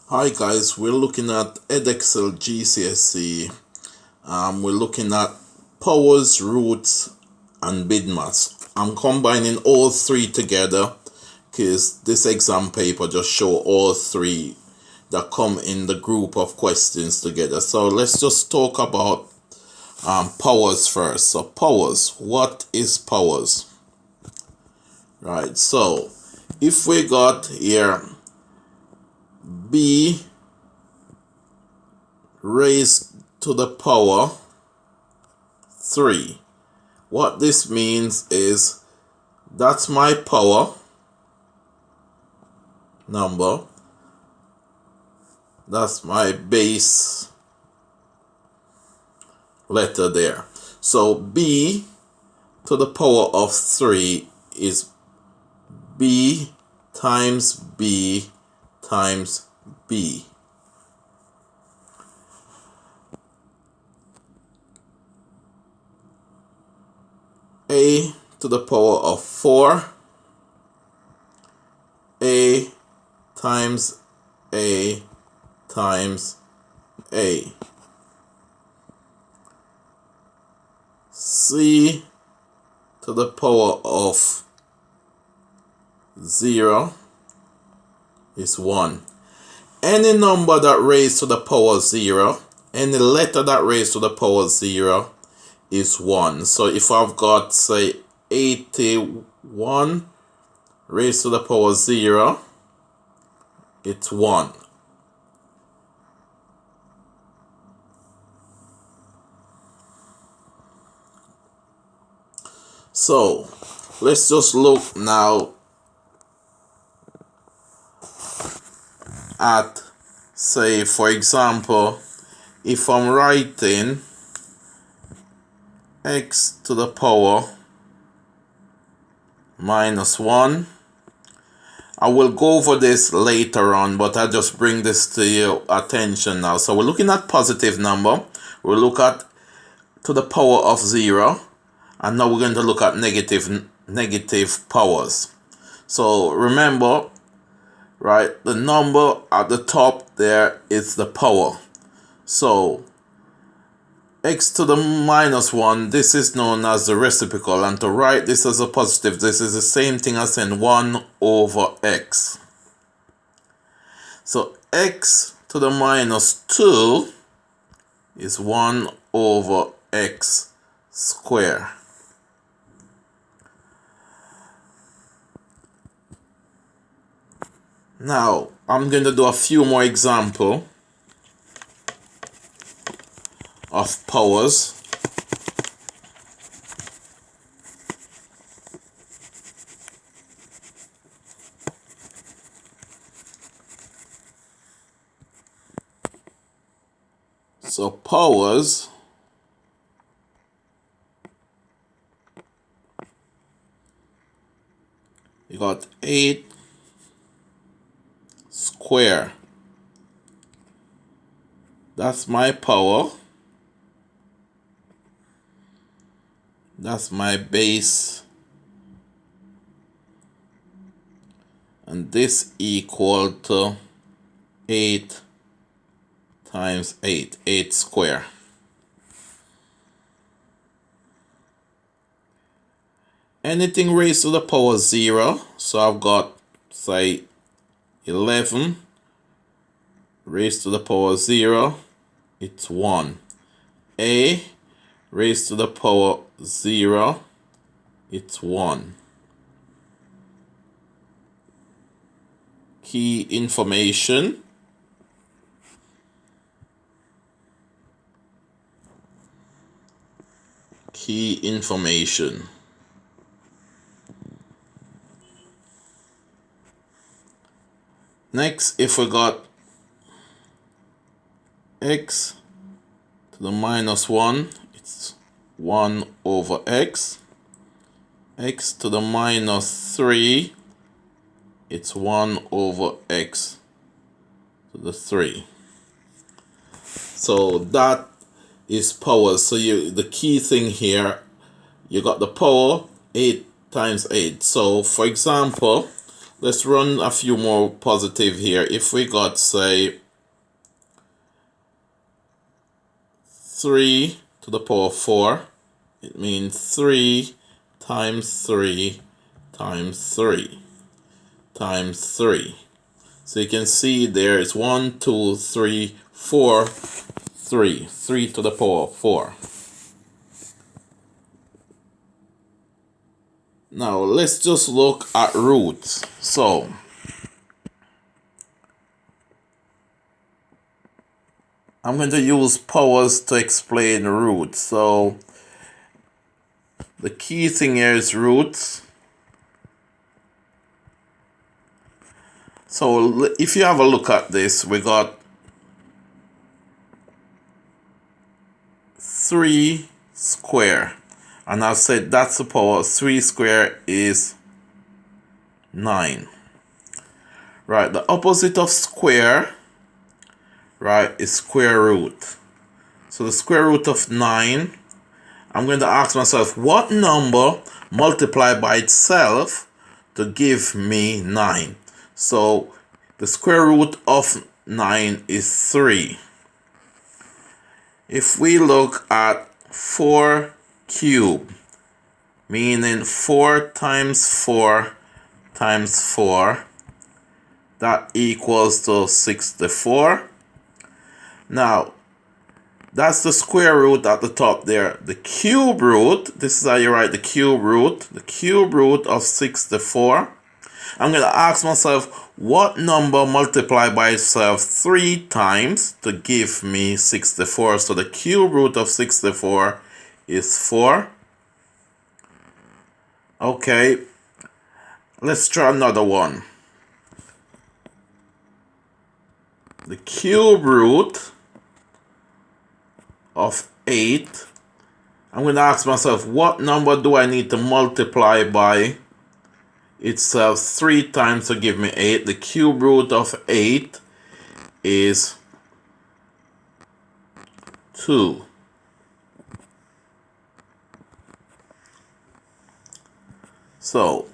Hi guys, we're looking at Edexcel GCSE. We're looking at powers, roots, and BIDMAS. I'm combining all three together because this exam paper just show all three that come in the group of questions together. So let's just talk about powers first. So powers, what is powers? Right, so if we got here b raised to the power 3. What this means is that's my power number, that's my base letter there. So b to the power of 3 is b times b times b. A to the power of 4, a times a times a. C to the power of 0 is 1. Any number that raised to the power 0, any letter that raised to the power 0 is 1. So if I've got, say, 81 raised to the power 0, it's 1. So let's just look now at, say, for example, if I'm writing x to the power minus 1. I will go over this later on, but I just bring this to your attention now. So we're looking at positive number. We'll look at to the power of 0. And now we're going to look at negative powers. So remember, right, the number at the top there is the power. So x to the minus 1, this is known as the reciprocal, and to write this as a positive, this is the same thing as saying 1 over x. So x to the minus 2 is 1 over x squared. Now I'm going to do a few more examples of powers. So powers you got 8 square. That's my power. That's my base. And this equal to 8 times 8. 8 square. Anything raised to the power 0. So I've got, say, 11 raised to the power 0. It's 1. A raised to the power 0, it's 1. Key information. Key information. Next, if we got x to the minus 1, it's 1 over x. X to the minus 3, it's 1 over x to the 3. So that is power. So the key thing here, you got the power 8 times 8. So for example, let's run a few more positive here. If we got, say, 3 to the power 4, it means 3 times 3 times 3 times 3. So you can see there is 1, 2, 3, 4, 3. 3 to the power 4. Now let's just look at roots. So I'm going to use powers to explain roots. So the key thing here is roots. So if you have a look at this, we got 3 square. And I've said that's the power. 3 square is 9. Right, the opposite of square, right, is square root. So the square root of 9, I'm going to ask myself, what number multiplied by itself to give me 9? So the square root of 9 is 3. If we look at 4 cubed, meaning 4 times 4 times 4, that equals to 64. Now, that's the square root at the top there. The cube root, this is how you write the cube root of 64. I'm going to ask myself, what number multiplied by itself 3 times to give me 64? So the cube root of 64 is 4. Okay, let's try another one. The cube root of 8. I'm going to ask myself, what number do I need to multiply by itself 3 times to give me 8? The cube root of 8 is 2. So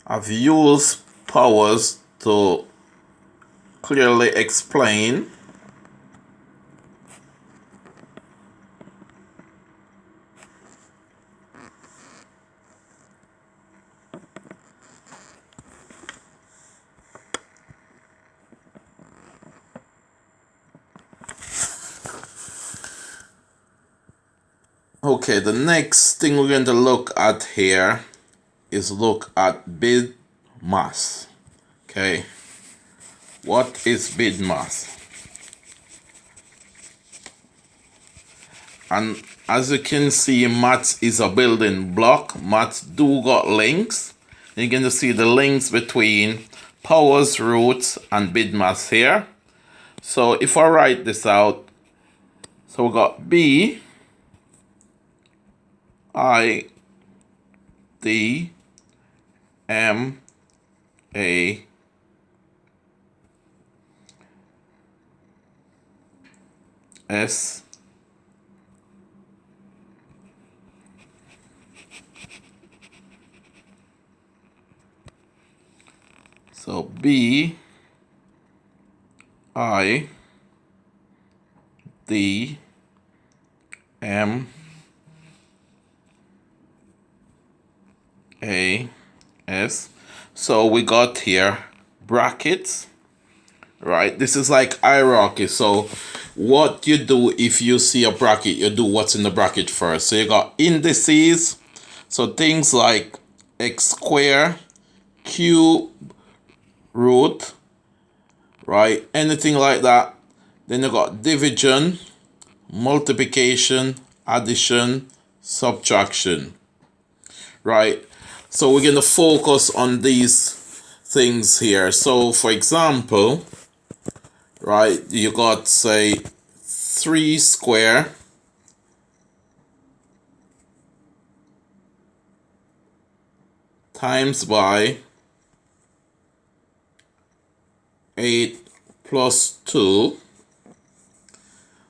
I've used powers to clearly explain Okay, the next thing we're going to look at here is look at bid mass. Okay, what is bid mass? And as you can see, maths is a building block. Maths do got links. You're going to see the links between powers, roots, and bid mass here. So if I write this out, so we got B I D M A S so B I D M A S. So we got here brackets, right? This is like hierarchy. So what you do if you see a bracket, you do what's in the bracket first. So you got indices, so things like x square, cube root, right? Anything like that. Then you got division, multiplication, addition, subtraction, right? So we're going to focus on these things here. So for example, right, you got, say, 3 square times by 8 plus 2.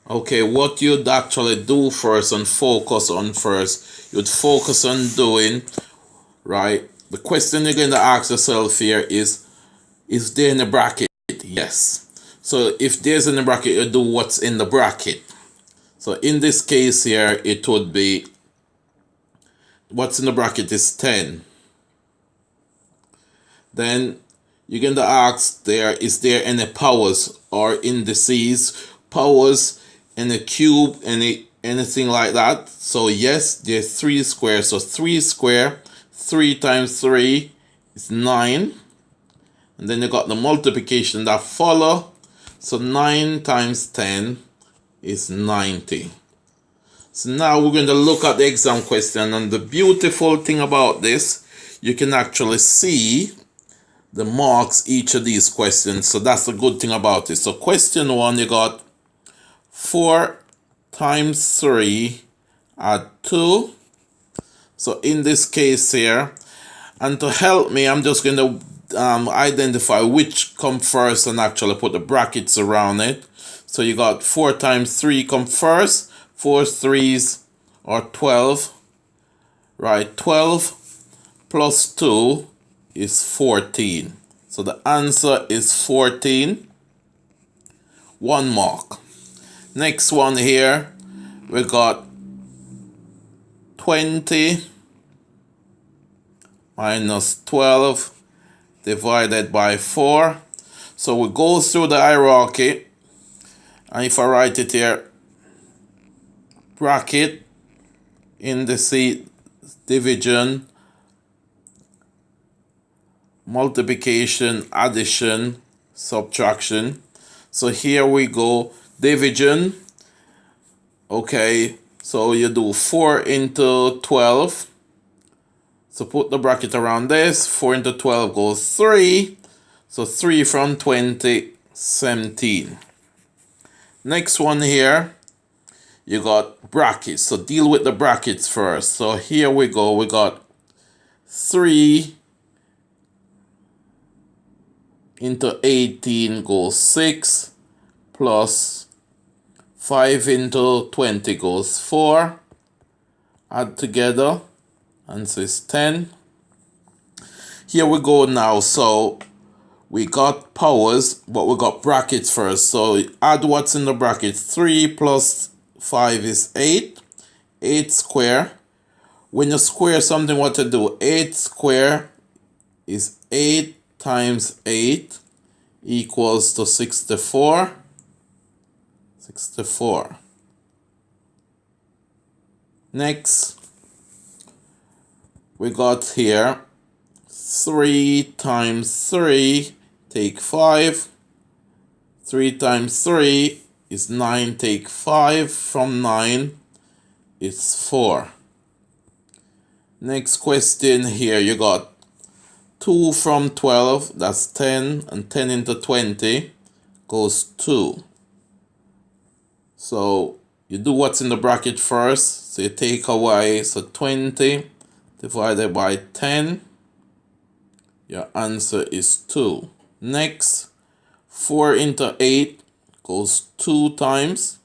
Okay, what you'd actually do first and focus on first, you'd focus on doing, right, the question you're going to ask yourself here is there in the bracket? Yes. So if there's in the bracket, you do what's in the bracket. So in this case here, it would be, what's in the bracket is 10. Then you're going to ask there, is there any powers or indices, powers in a cube, anything like that? So yes, there's 3 squares. So 3 square, 3 times 3 is 9. And then you got the multiplication that follow. So 9 times 10 is 90. So now we're going to look at the exam question. And the beautiful thing about this, you can actually see the marks each of these questions. So that's the good thing about it. So question 1, you got 4 times 3 add 2. So in this case here, and to help me, I'm just going to identify which come first and actually put the brackets around it. So you got 4 times 3 come first. 4 threes are 12. Right, 12 plus 2 is 14. So the answer is 14. 1 mark. Next one here, we got 20 minus 12 divided by 4. So we go through the hierarchy. And if I write it here, bracket, indices, division, multiplication, addition, subtraction. So here we go, division. Okay, so you do 4 into 12. So put the bracket around this. 4 into 12 goes 3. So 3 from 20, 17. Next one here, you got brackets. So deal with the brackets first. So here we go. We got 3 into 18 goes 6, plus 5 into 20 goes 4. Add together, answer is 10. Here we go now. So we got powers, but we got brackets first. So add what's in the bracket. 3 plus 5 is 8. 8 square. When you square something, what to do? 8 square is 8 times 8 equals to 64. 64. Next, we got here 3 times 3, take 5. 3 times 3 is 9, take 5. From 9, it's 4. Next question here, you got 2 from 12, that's 10, and 10 into 20 goes 2. So you do what's in the bracket first, so you take away, so 20 divided by 10, your answer is 2. Next, 4 into 8 goes 2 times,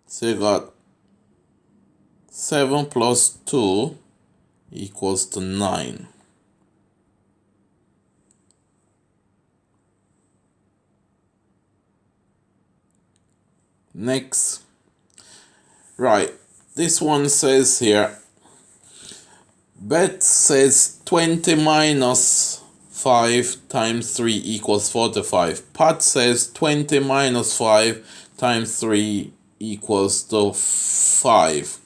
so you got 7 plus 2 equals to 9. Next, right, this one says here, Bet says 20 minus 5 times 3 equals 45. Pat says 20 minus 5 times 3 equals to 5.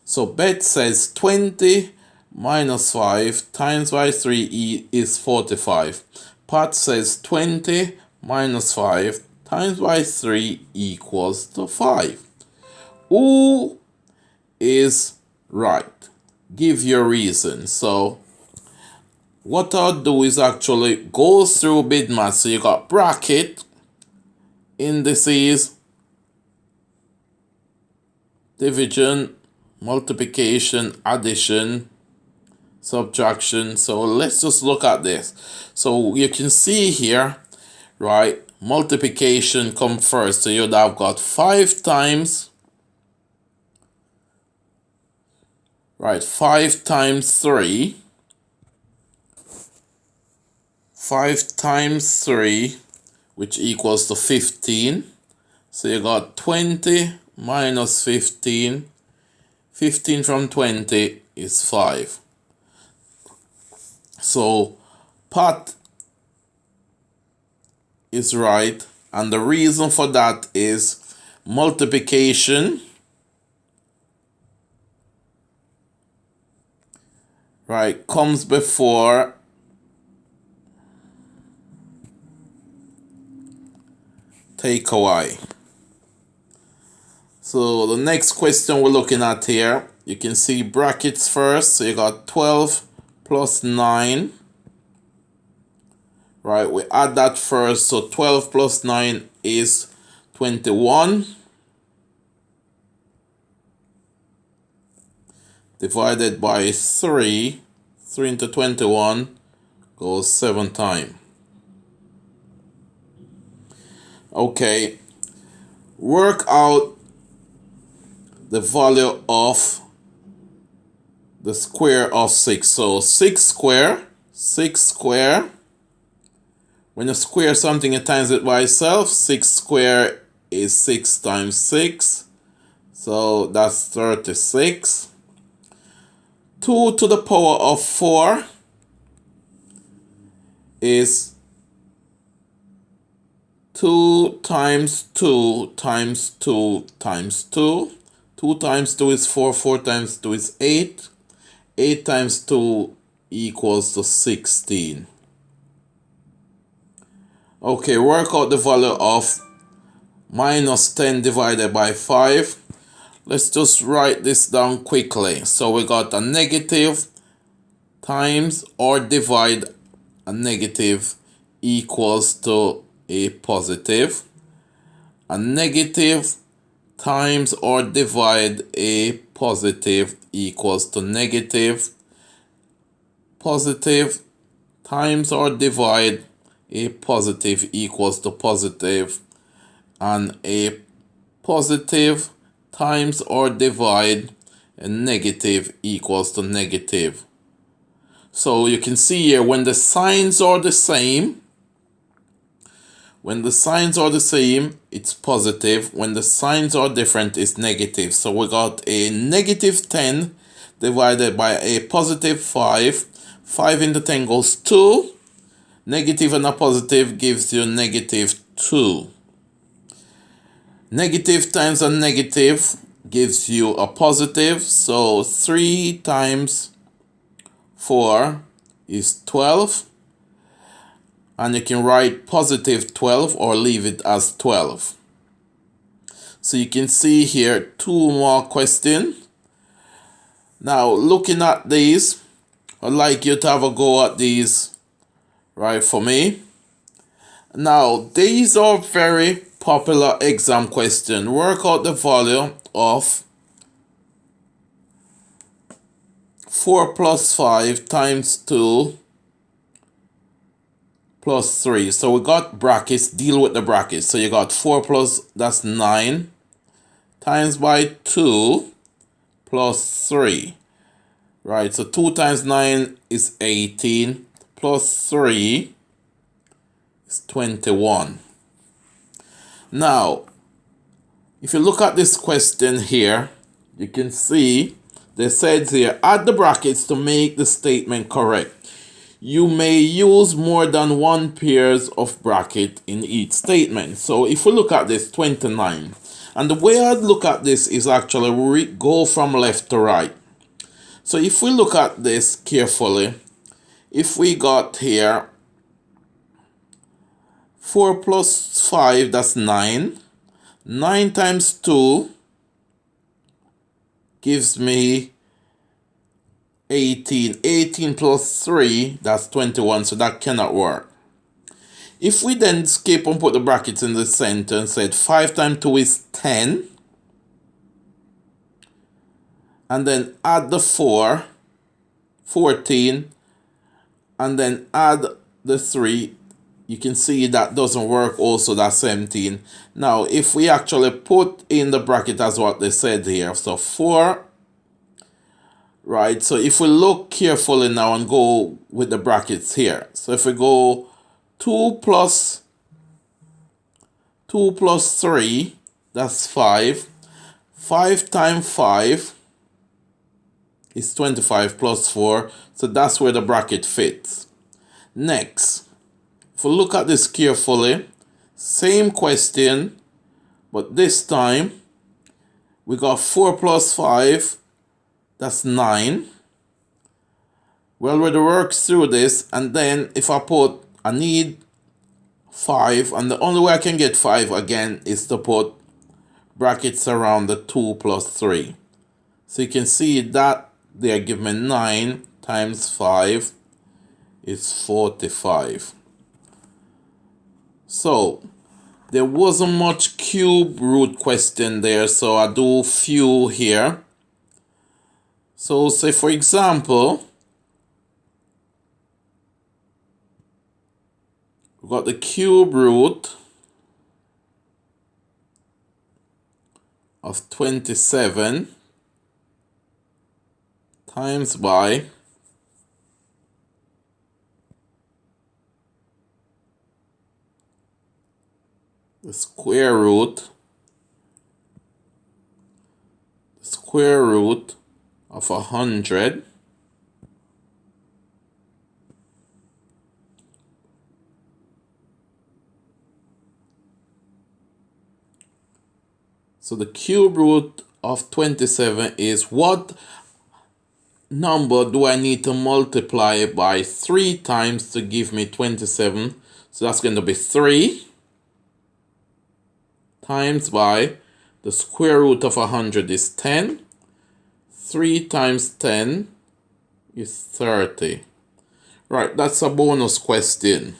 So Bet says 20 minus 5 times by 3 is 45. Pat says 20 minus 5 times by 3 equals to 5. Who is right? Give your reason. So what I'll do is actually go through BidMaths. So you got bracket, indices, division, multiplication, addition, subtraction. So let's just look at this. So you can see here, right, multiplication come first. So you'd have got 5 times, Right, 5 times 3. 5 times 3, which equals to 15. So you got 20 minus 15. 15 from 20 is 5. So Pat is right. And the reason for that is multiplication, right, comes before take away. So the next question we're looking at here, you can see brackets first. So you got 12 plus 9. Right, we add that first. So 12 plus 9 is 21. Divided by 3. 3 into 21 goes 7 times. Okay, work out the value of the square of 6. So 6 square. When you square something, you times it by itself. 6 square is 6 times 6. So that's 36. 2 to the power of 4 is 2 times 2 times 2 times 2. 2 times 2 is 4. 4 times 2 is 8. 8 times 2 equals to 16. Okay, work out the value of minus 10 divided by 5. Let's just write this down quickly. So we got a negative times or divide a negative equals to a positive. A negative times or divide a positive equals to negative. Positive times or divide a positive equals to positive. And a positive times or divide a negative equals to negative. So you can see here when the signs are the same, it's positive. When the signs are different, it's negative. So we got a negative 10 divided by a positive 5. 5 into 10 goes 2. Negative and a positive gives you negative 2. Negative times a negative gives you a positive. So 3 times 4 is 12. And you can write positive 12 or leave it as 12. So you can see here 2 more questions. Now looking at these, I'd like you to have a go at these right for me. Now these are very popular exam question. Work out the value of 4 plus 5 times 2 plus 3. So we got brackets, deal with the brackets. So you got 4 plus, that's 9, times by 2 plus 3. Right, so 2 times 9 is 18, plus 3 is 21. Now, if you look at this question here, you can see they said here, add the brackets to make the statement correct. You may use more than one pairs of bracket in each statement. So if we look at this 29, and the way I'd look at this is actually go from left to right. So if we look at this carefully, if we got here 4 plus 5, that's 9. 9 times 2 gives me 18. 18 plus 3, that's 21, so that cannot work. If we then skip and put the brackets in the center and said 5 times 2 is 10, and then add the 4, 14, and then add the 3, you can see that doesn't work also, that's 17. Now if we actually put in the bracket as what they said here, so 4 right? So if we look carefully now and go with the brackets here. So if we go 2 plus 3, that's 5. 5 times 5 is 25 plus 4. So that's where the bracket fits. Next, if we look at this carefully, same question, but this time we got 4 plus 5, that's 9. We already worked through this, and then if I need 5, and the only way I can get 5 again is to put brackets around the 2 plus 3. So you can see that they give me 9 times 5 is 45. So there wasn't much cube root question there, so I do few here. So say for example, we got the cube root of 27 times by the square root of 100 So the cube root of 27 is what number do I need to multiply by 3 times to give me 27? So that's going to be 3 times by the square root of 100 is 10. 3 times 10 is 30. Right, that's a bonus question.